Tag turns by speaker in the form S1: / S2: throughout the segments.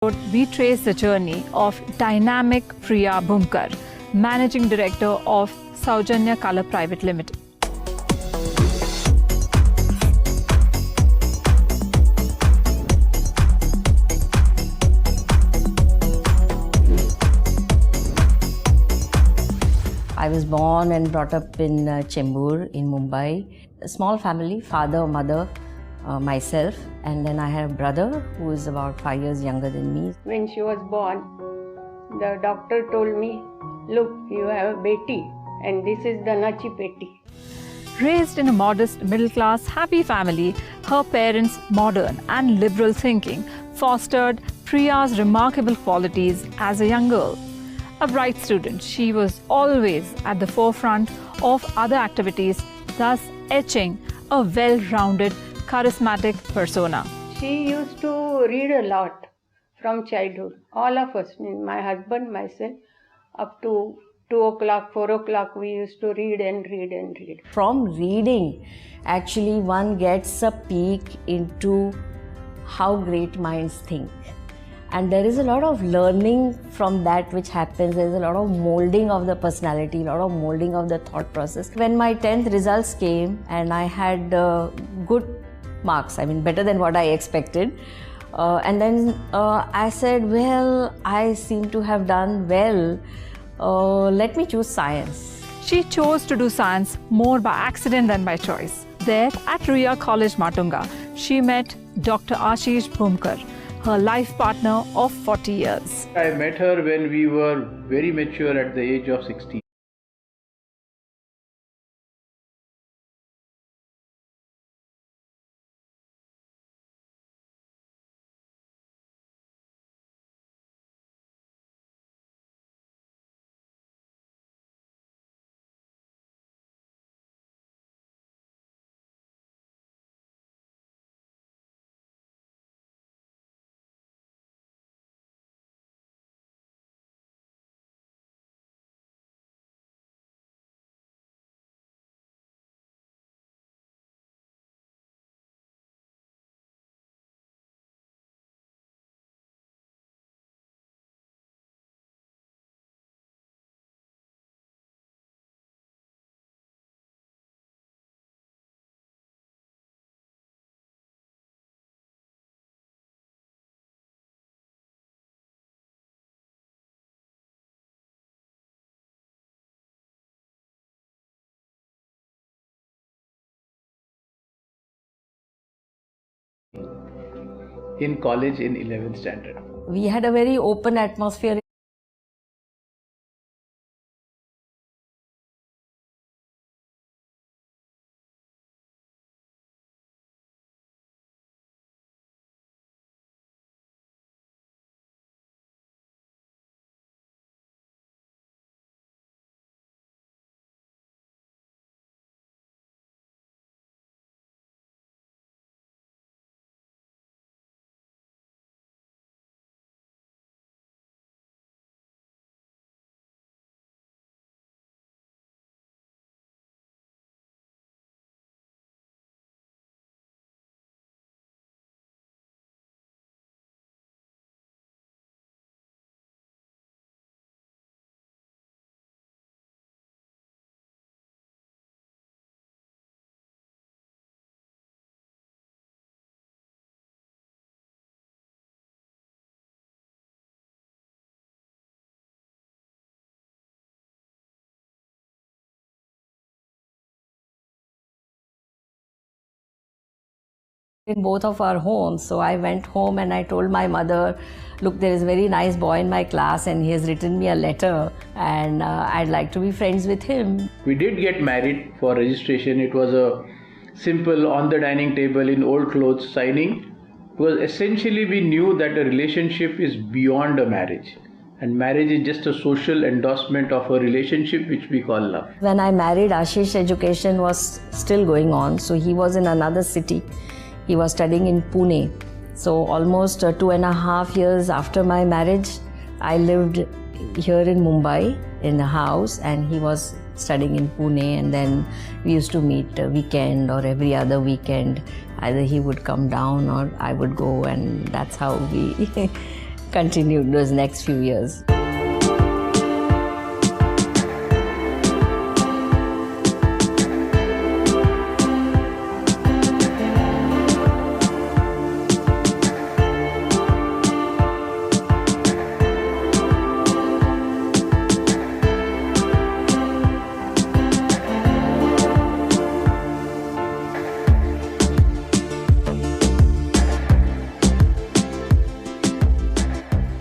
S1: we trace the journey of dynamic Priya Bhumkar, Managing Director of Soujanya Color Private Limited.
S2: I was born and brought up in Chembur in Mumbai. A small family, father, mother, myself, and then I have a brother who is about 5 years younger than me.
S3: When she was born, the doctor told me, look, you have a beti and this is the Nachi Peti.
S1: Raised in a modest, middle-class, happy family, her parents' modern and liberal thinking fostered Priya's remarkable qualities as a young girl. A bright student, she was always at the forefront of other activities, thus etching a well-rounded, charismatic persona.
S3: She used to read a lot from childhood. All of us, my husband, myself, up to 2 o'clock, 4 o'clock, we used to read and read and read.
S2: From reading, actually one gets a peek into how great minds think. And there is a lot of learning from that which happens. There is a lot of molding of the personality, a lot of molding of the thought process. When my 10th results came and I had good marks, better than what I expected. And then I said, well, I seem to have done well. Let me choose science.
S1: She chose to do science more by accident than by choice. There at Ruia College, Matunga, she met Dr. Ashish Bhumkar, her life partner of 40 years.
S4: I met her when we were very mature at the age of 16. In college in 11th standard.
S2: We had a very open atmosphere. In both of our homes. So I went home and I told my mother, look, there is a very nice boy in my class and he has written me a letter and I'd like to be friends with him.
S4: We did get married for registration. It was a simple on the dining table in old clothes signing, because essentially we knew that a relationship is beyond a marriage. And marriage is just a social endorsement of a relationship which we call love.
S2: When I married, Ashish education was still going on. So he was in another city. He was studying in Pune. So almost 2.5 years after my marriage, I lived here in Mumbai in a house and he was studying in Pune, and then we used to meet a weekend or every other weekend. Either he would come down or I would go, and that's how we continued those next few years.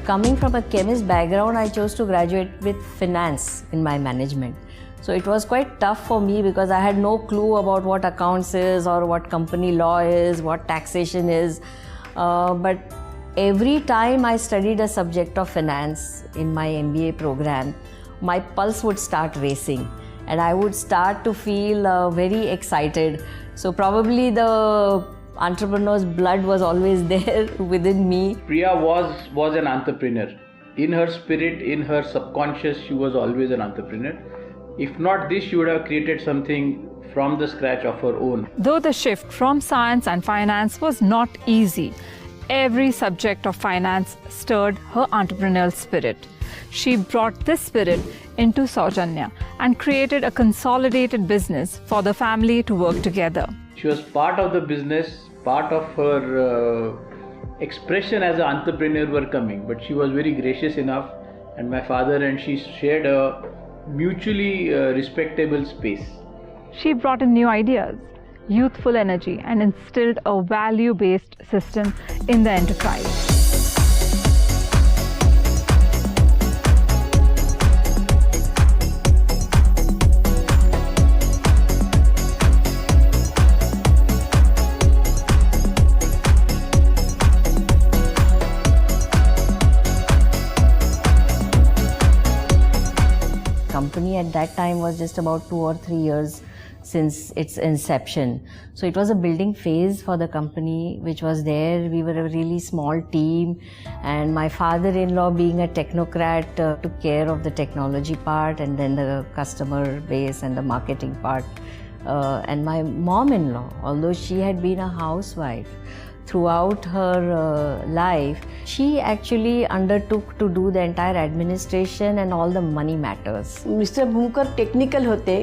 S2: Coming from a chemist background, I chose to graduate with finance in my management. So it was quite tough for me because I had no clue about what accounts is or what company law is, what taxation is. But every time I studied a subject of finance in my MBA program, my pulse would start racing and I would start to feel very excited. So probably the entrepreneur's blood was always there within me.
S4: Priya was an entrepreneur. In her spirit, in her subconscious, she was always an entrepreneur. If not this, she would have created something from the scratch of her own.
S1: Though the shift from science and finance was not easy, every subject of finance stirred her entrepreneurial spirit. She brought this spirit into Soujanya and created a consolidated business for the family to work together.
S4: She was part of the business. Part of her expression as an entrepreneur were coming, but she was very gracious enough, and my father and she shared a mutually respectable space.
S1: She brought in new ideas, youthful energy, and instilled a value-based system in the enterprise.
S2: Company at that time was just about 2 or 3 years since its inception. So it was a building phase for the company which was there. We were a really small team, and my father-in-law, being a technocrat, took care of the technology part and then the customer base and the marketing part. And my mom-in-law, although she had been a housewife throughout her life, she actually undertook to do the entire administration and all the money matters.
S5: Mister Bhumkar technical होते,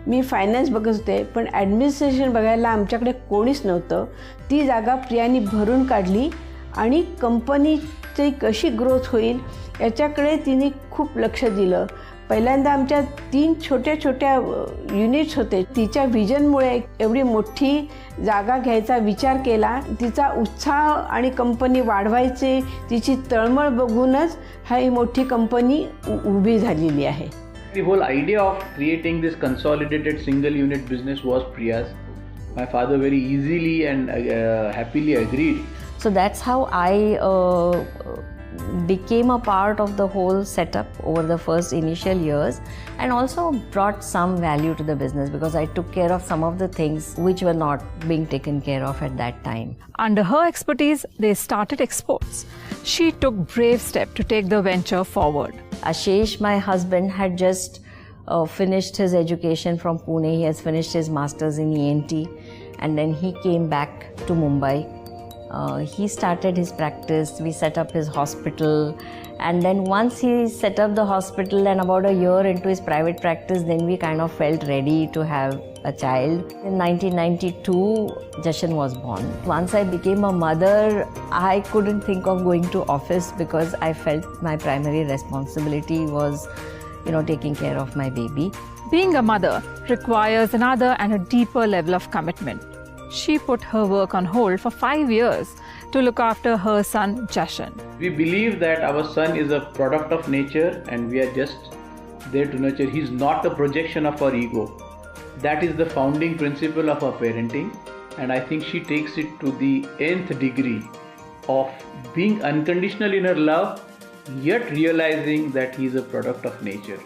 S5: मी finance बघत होते, पण administration बघायला आमच्याकडे कोणीच नव्हतं. ती जागा प्रियानी भरून काढली आणि कंपनीची कशी ग्रोथ होईल याच्याकडे तिने खूप लक्ष दिलं. पहिल्यांदा आमच्या 3 छोट्या छोट्या युनिट्स होते. तिच्या व्हिजनमुळे एवढी मोठी जागा घ्यायचा विचार केला. तिचा उत्साह आणि कंपनी वाढवायची तिची तळमळ बघूनच ही मोठी कंपनी उभी झालेली आहे.
S4: The whole idea of creating this consolidated single unit business was Priya's. My father very easily and happily agreed.
S2: So that's how I became a part of the whole setup over the first initial years, and also brought some value to the business because I took care of some of the things which were not being taken care of at that time.
S1: Under her expertise, they started exports. She took brave step to take the venture forward.
S2: Ashish, my husband, had just finished his education from Pune. He has finished his master's in ENT, and then he came back to Mumbai. He started his practice, we set up his hospital, and then once he set up the hospital and about a year into his private practice, then we kind of felt ready to have a child. In 1992, Jashan was born. Once I became a mother, I couldn't think of going to office because I felt my primary responsibility was, taking care of my baby.
S1: Being a mother requires another and a deeper level of commitment. She put her work on hold for 5 years to look after her son Jashan.
S4: We believe that our son is a product of nature and we are just there to nurture. He's not a projection of our ego. That is the founding principle of our parenting, and I think she takes it to the nth degree of being unconditional in her love, yet realizing that he is a product of nature.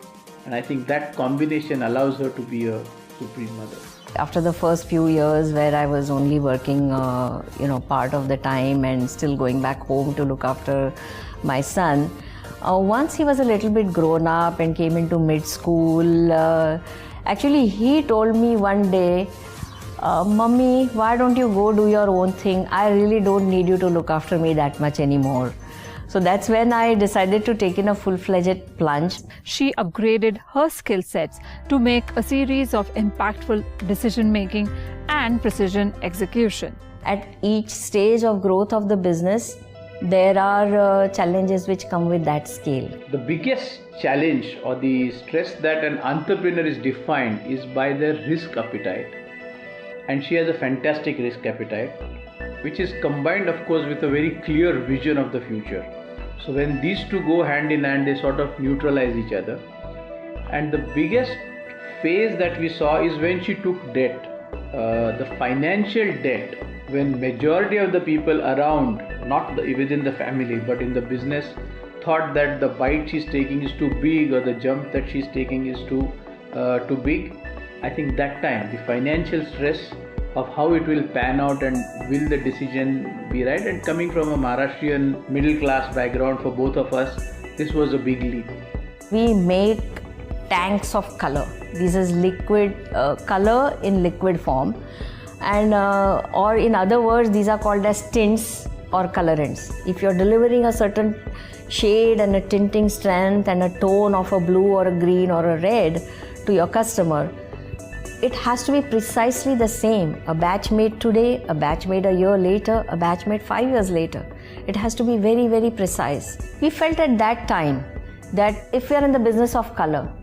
S4: And I think that combination allows her to be a supreme mother.
S2: After the first few years where I was only working, part of the time and still going back home to look after my son, once he was a little bit grown up and came into mid-school, actually he told me one day, Mummy, why don't you go do your own thing? I really don't need you to look after me that much anymore. So that's when I decided to take in a full-fledged plunge.
S1: She upgraded her skill sets to make a series of impactful decision making and precision execution.
S2: At each stage of growth of the business, there are challenges which come with that scale.
S4: The biggest challenge or the stress that an entrepreneur is defined is by their risk appetite. And she has a fantastic risk appetite, which is combined, of course, with a very clear vision of the future. So when these two go hand in hand, they sort of neutralize each other. And the biggest phase that we saw is when she took debt, the financial debt, when majority of the people around, not within the family but in the business, thought that the bite she's taking is too big or the jump that she's taking is too big. I think that time the financial stress of how it will pan out and will the decision be right, and coming from a Maharashtrian middle class background for both of us, this was a big leap.
S2: We make tanks of color. This is liquid color in liquid form, and or in other words, these are called as tints or colorants. If you're delivering a certain shade and a tinting strength and a tone of a blue or a green or a red to your customer, it has to be precisely the same. A batch made today, a batch made a year later, a batch made 5 years later. It has to be very, very precise. We felt at that time that if we are in the business of color,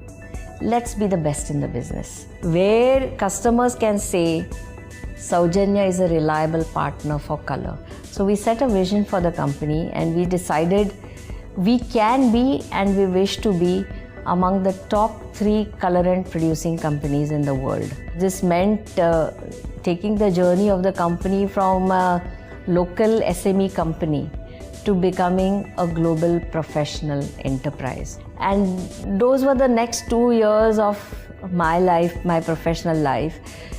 S2: let's be the best in the business, where customers can say, Soujanya is a reliable partner for color. So we set a vision for the company and we decided we can be and we wish to be among the top 3 colorant producing companies in the world. This meant taking the journey of the company from a local SME company to becoming a global professional enterprise. And those were the next 2 years of my life, my professional life,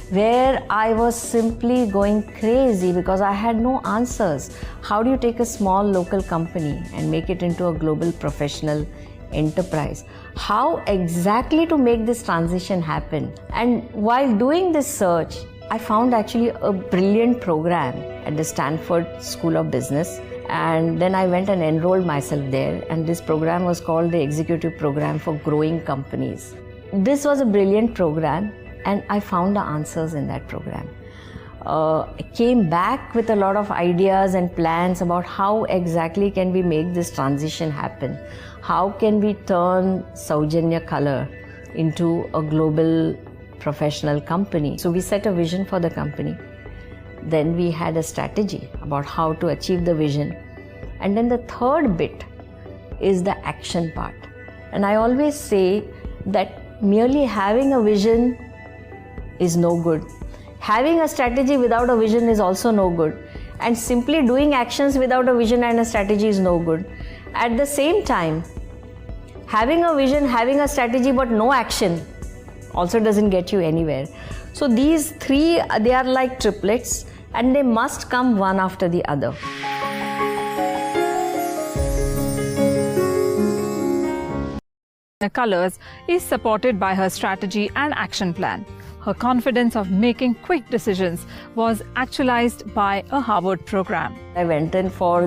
S2: where I was simply going crazy because I had no answers. How do you take a small local company and make it into a global professional enterprise? How exactly to make this transition happen? And while doing this search, I found actually a brilliant program at the Stanford School of Business. And then I went and enrolled myself there, and this program was called the Executive Program for Growing Companies. This was a brilliant program, and I found the answers in that program. I came back with a lot of ideas and plans about how exactly can we make this transition happen. How can we turn Soujanya Color into a global professional company? So we set a vision for the company. Then we had a strategy about how to achieve the vision. And then the third bit is the action part. And I always say that merely having a vision is no good. Having a strategy without a vision is also no good. And simply doing actions without a vision and a strategy is no good. At the same time, having a vision, having a strategy but no action also doesn't get you anywhere. So these 3, they are like triplets and they must come one after the other.
S1: Colors is supported by her strategy and action plan. Her confidence of making quick decisions was actualized by a Harvard program.
S2: I went in for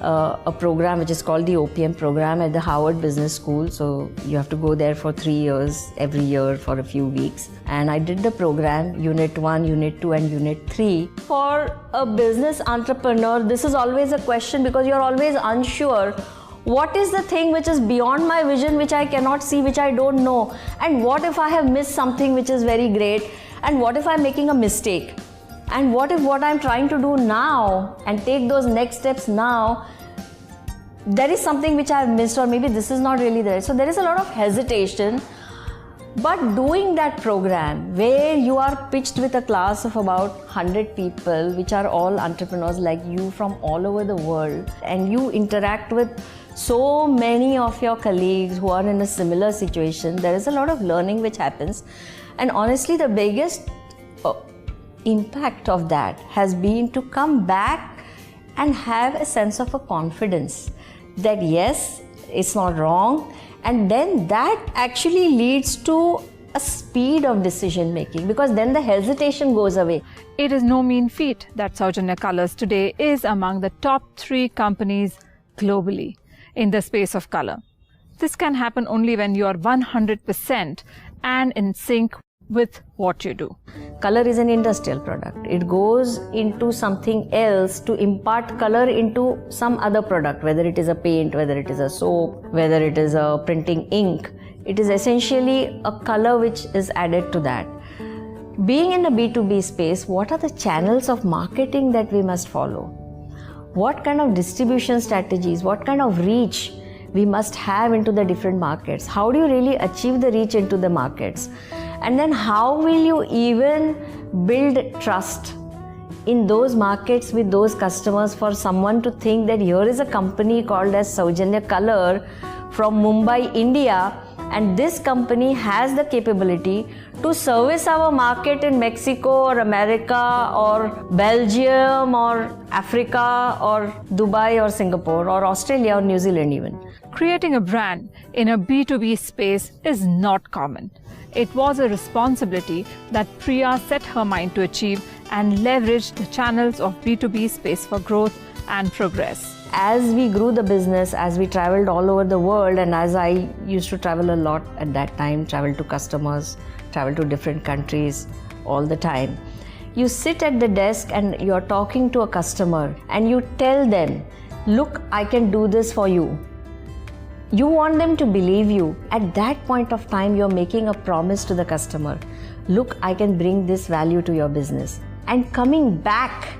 S2: a program which is called the OPM program at the Harvard Business School. So you have to go there for 3 years, every year for a few weeks. And I did the program, Unit 1, Unit 2 and Unit 3. For a business entrepreneur, this is always a question because you're always unsure. What is the thing which is beyond my vision, which I cannot see, which I don't know? And what if I have missed something which is very great? And what if I'm making a mistake? And what if what I'm trying to do now and take those next steps now, there is something which I've missed, or maybe this is not really there. So there is a lot of hesitation. But doing that program where you are pitched with a class of about 100 people, which are all entrepreneurs like you from all over the world, and you interact with so many of your colleagues who are in a similar situation, there is a lot of learning which happens. And honestly, the biggest impact of that has been to come back and have a sense of a confidence that yes, it's not wrong. And then that actually leads to a speed of decision making, because then the hesitation goes away.
S1: It is no mean feat that Soujanya Colors today is among the top 3 companies globally in the space of color. This can happen only when you are 100% and in sync with what you do.
S2: Color is an industrial product. It goes into something else to impart color into some other product, whether it is a paint, whether it is a soap, whether it is a printing ink. It is essentially a color which is added to that. Being in a B2B space, what are the channels of marketing that we must follow? What kind of distribution strategies, what kind of reach we must have into the different markets? How do you really achieve the reach into the markets? And then how will you even build trust in those markets with those customers for someone to think that here is a company called as Soujanya Color from Mumbai, India, and this company has the capability to service our market in Mexico or America or Belgium or Africa or Dubai or Singapore or Australia or New Zealand even.
S1: Creating a brand in a B2B space is not common. It was a responsibility that Priya set her mind to achieve and leveraged the channels of B2B space for growth and progress.
S2: As we grew the business, as we traveled all over the world, and as I used to travel a lot at that time, travel to customers, travel to different countries all the time, you sit at the desk and you're talking to a customer and you tell them, look, I can do this for you. You want them to believe you. At that point of time, you're making a promise to the customer. Look, I can bring this value to your business. And coming back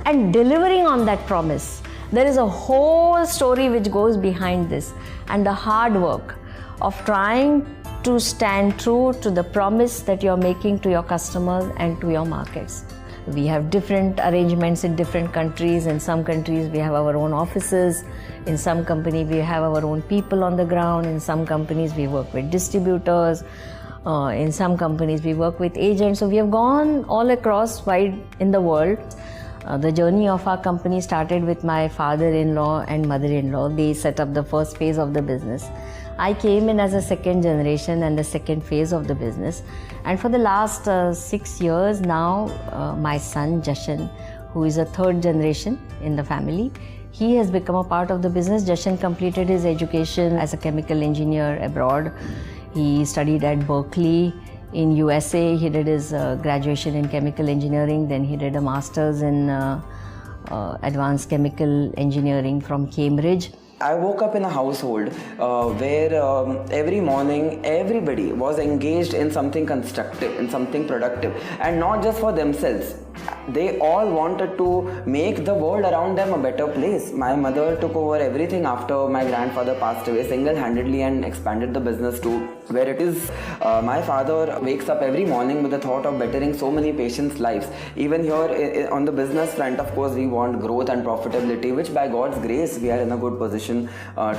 S2: and delivering on that promise. There is a whole story which goes behind this, and the hard work of trying to stand true to the promise that you're making to your customers and to your markets. We have different arrangements in different countries. In some countries we have our own offices. In some companies we have our own people on the ground. In some companies we work with distributors. In some companies we work with agents. So we have gone all across wide in the world. The journey of our company started with my father-in-law and mother-in-law. They set up the first phase of the business. I came in as a second generation and the second phase of the business. And for the last 6 years now, my son Jashan, who is a third generation in the family, he has become a part of the business. Jashan completed his education as a chemical engineer abroad. He studied at Berkeley in USA. He did his graduation in chemical engineering. Then he did a master's in advanced chemical engineering from Cambridge.
S6: I woke up in a household where every morning everybody was engaged in something constructive, in something productive, and not just for themselves. They all wanted to make the world around them a better place. My mother took over everything after my grandfather passed away single-handedly and expanded the business to where it is. My father wakes up every morning with the thought of bettering so many patients' lives. Even here on the business front, of course, we want growth and profitability, which by God's grace, we are in a good position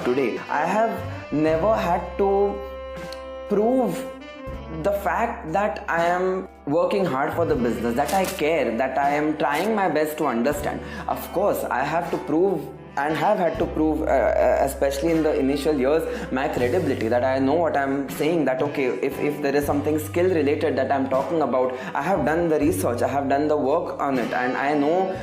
S6: today. I have never had to prove the fact that I am working hard for the business, that I care, that I am trying my best to understand. Of course, I have to prove and have had to prove, especially in the initial years, my credibility, that I know what I'm saying, that okay, if there is something skill related that I'm talking about, I have done the research, I have done the work on it, and I know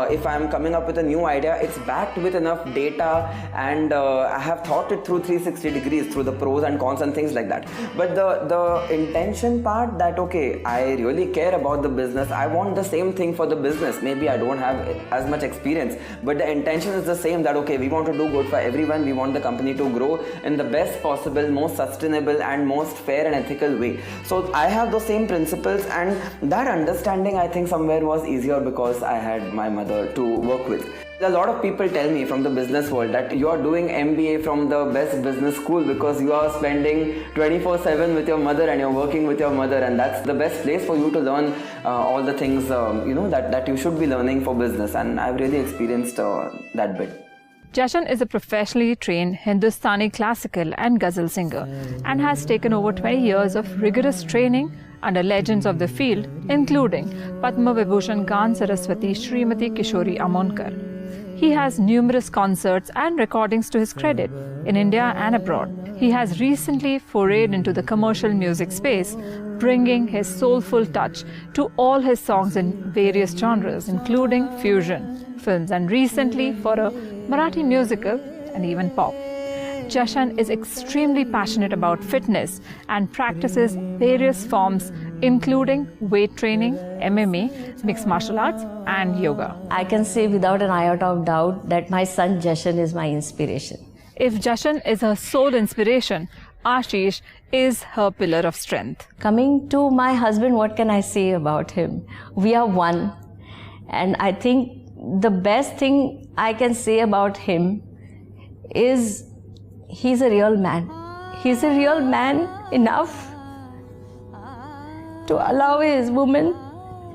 S6: if I'm coming up with a new idea, it's backed with enough data, and I have thought it through 360 degrees, through the pros and cons and things like that. But the intention part, that okay, I really care about the business, I want the same thing for the business. Maybe I don't have as much experience, but the intention is the same, that okay, we want to do good for everyone, we want the company to grow in the best possible, most sustainable and most fair and ethical way. So I have those same principles, and that understanding I think somewhere was easier because I had my mother to work with. A lot of people tell me from the business world that you are doing MBA from the best business school because you are spending 24/7 with your mother and you're working with your mother, and that's the best place for you to learn all the things that you should be learning for business, and I've really experienced that bit.
S1: Jashan is a professionally trained Hindustani classical and ghazal singer and has taken over 20 years of rigorous training under legends of the field, including Padma Vibhushan Gan Saraswati Srimati Kishori Amonkar. He has numerous concerts and recordings to his credit in India and abroad. He has recently forayed into the commercial music space, bringing his soulful touch to all his songs in various genres, including fusion, films, and recently for a Marathi musical, and even pop. Jashan is extremely passionate about fitness and practices various forms including weight training, MMA, mixed martial arts and yoga.
S2: I can say without an iota of doubt that my son Jashan is my inspiration.
S1: If Jashan is her sole inspiration, Ashish is her pillar of strength.
S2: Coming to my husband, what can I say about him? We are one, and I think the best thing I can say about him is he's a real man. He's a real man enough to allow his woman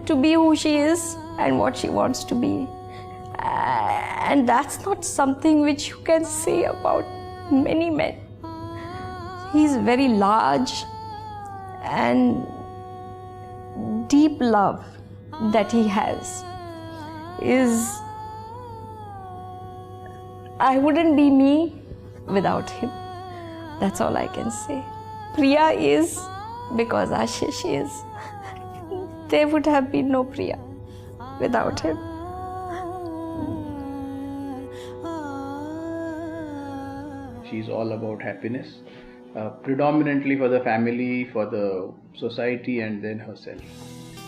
S2: to be who she is and what she wants to be. And that's not something which you can say about many men. He's very large, and deep love that he has is, I wouldn't be me without him. That's all I can say. Priya is because Ashish is. There would have been no Priya without him.
S4: She's all about happiness, predominantly for the family, for the society, and then herself.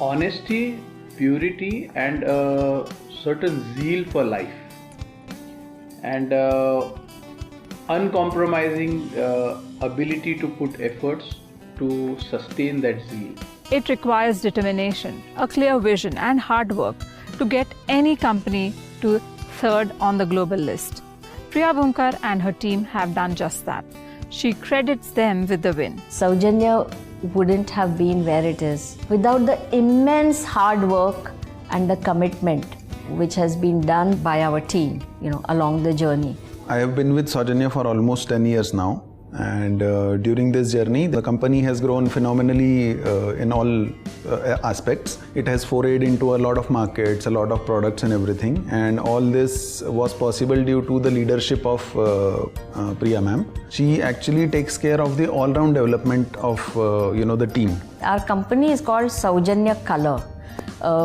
S4: Honesty, purity, and a certain zeal for life, and uncompromising ability to put efforts to sustain that zeal.
S1: It requires determination, a clear vision and hard work to get any company to third on the global list. Priya Bhunkar and her team have done just that. She credits them with the win.
S2: Soujanya wouldn't have been where it is without the immense hard work and the commitment which has been done by our team, along the journey.
S7: I have been with Soujanya for almost 10 years now, and during this journey the company has grown phenomenally in all aspects. It has forayed into a lot of markets, a lot of products and everything, and all this was possible due to the leadership of Priya ma'am. She actually takes care of the all-round development of the team.
S2: Our company is called Soujanya Color,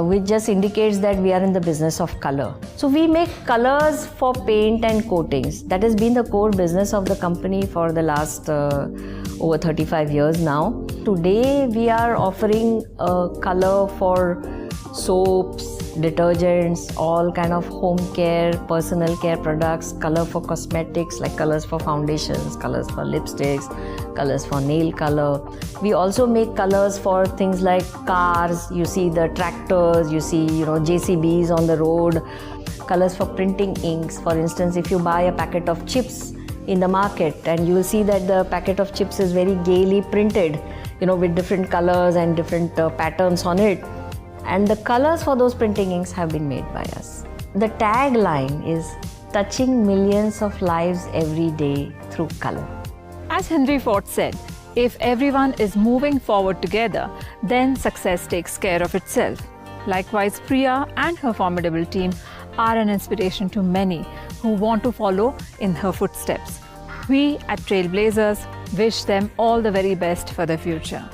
S2: which just indicates that we are in the business of color. So we make colors for paint and coatings. That has been the core business of the company for the last over 35 years now. Today we are offering color for soaps, detergents, all kind of home care, personal care products, color for cosmetics like colors for foundations, colors for lipsticks, colors for nail color. We also make colors for things like cars, you see the tractors, you see JCBs on the road, colors for printing inks. For instance, if you buy a packet of chips in the market, and you will see that the packet of chips is very gaily printed, with different colors and different patterns on it. And the colors for those printing inks have been made by us. The tagline is touching millions of lives every day through color.
S1: As Henry Ford said, if everyone is moving forward together, then success takes care of itself. Likewise, Priya and her formidable team are an inspiration to many who want to follow in her footsteps. We at Trailblazers wish them all the very best for the future.